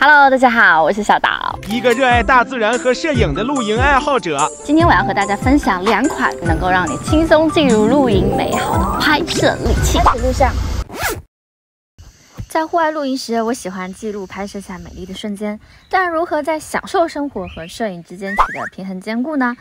Hello， 大家好，我是小岛，一个热爱大自然和摄影的露营爱好者。今天我要和大家分享2款能够让你轻松进入露营美好的拍摄利器。开始录像。在户外露营时，我喜欢记录拍摄下美丽的瞬间，但如何在享受生活和摄影之间取得平衡兼顾呢？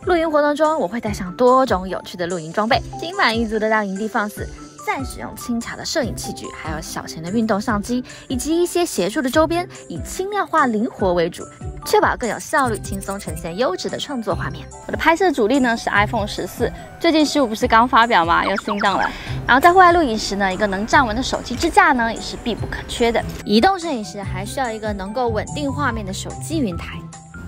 露营活动中，我会带上多种有趣的露营装备，心满意足的到营地放肆。再使用轻巧的摄影器具，还有小型的运动相机，以及一些协助的周边，以轻量化、灵活为主，确保更有效率、轻松呈现优质的创作画面。我的拍摄主力呢是 iPhone 14，最近15不是刚发表吗？又新档了。然后在户外露营时呢，一个能站稳的手机支架呢也是必不可缺的。移动摄影时还需要一个能够稳定画面的手机云台。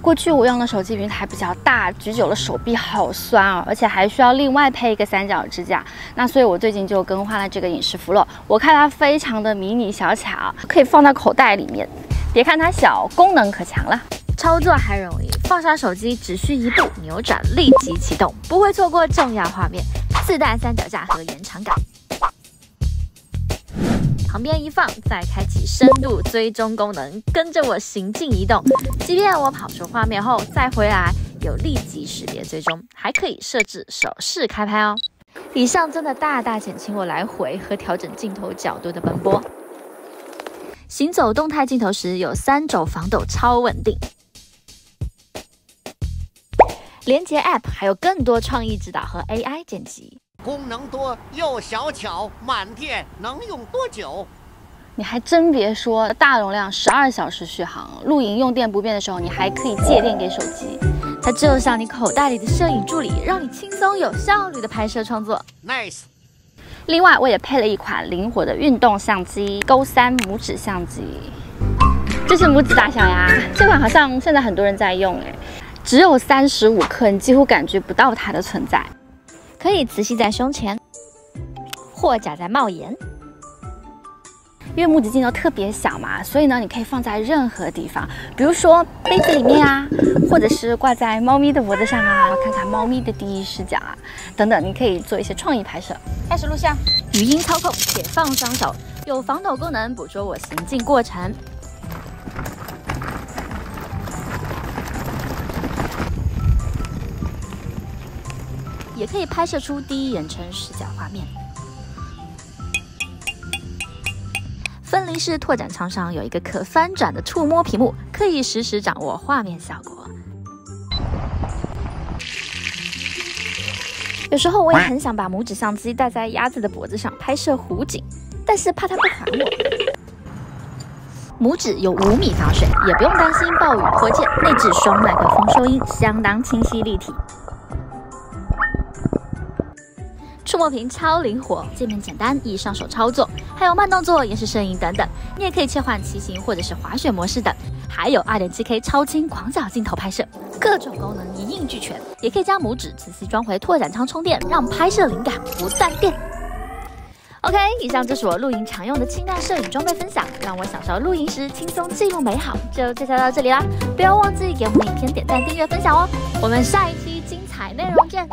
过去我用的手机云台比较大，举久了手臂好酸啊，而且还需要另外配一个3角支架。那所以我最近就更换了这个影视 Flow， 我看它非常的迷你小巧，可以放在口袋里面。别看它小，功能可强了。操作还容易，放下手机只需1步，扭转立即启动，不会错过重要画面。自带3脚架和延长杆。旁边一放，再开启深度追踪功能，跟着我行进移动。即便我跑出画面后再回来，有立即识别追踪，还可以设置手势开拍哦。以上真的大大减轻我来回和调整镜头角度的奔波。行走动态镜头时有3轴防抖，超稳定。连接 App 还有更多创意指导和 AI 剪辑。功能多又小巧，满电能用多久？你还真别说，大容量12小时续航，露营用电不便的时候，你还可以借电给手机。它就像你口袋里的摄影助理，让你轻松有效率的拍摄创作。Nice。另外，我也配了一款灵活的运动相机，Go 3拇指相机。这是拇指大小呀，这款好像现在很多人在用只有35克，你几乎感觉不到它的存在。可以磁吸在胸前，或夹在帽檐。因为拇指镜头特别小嘛，所以呢，你可以放在任何地方，比如说杯子里面啊，或者是挂在猫咪的脖子上啊，看看猫咪的第一视角啊，等等，你可以做一些创意拍摄。开始录像，语音操控，解放双手，有防抖功能捕捉我行进过程。也可以拍摄出第一人称视角画面。分离式拓展窗上有一个可翻转的触摸屏幕，可以实时掌握画面效果。有时候我也很想把拇指相机戴在鸭子的脖子上拍摄湖景，但是怕它不还我。拇指有5米防水，也不用担心暴雨脱溅。内置双麦克风收音，相当清晰立体。触摸屏超灵活，界面简单易上手操作，还有慢动作、延时摄影等等。你也可以切换骑行或者是滑雪模式等，还有 2.7K 超清广角镜头拍摄，各种功能一应俱全。也可以将拇指磁吸装回拓展仓充电，让拍摄灵感不断电。OK， 以上就是我露营常用的轻量摄影装备分享，让我享受露营时轻松记录美好。就介绍到这里啦，不要忘记给我们影片点赞、订阅、分享哦。我们下一期精彩内容见。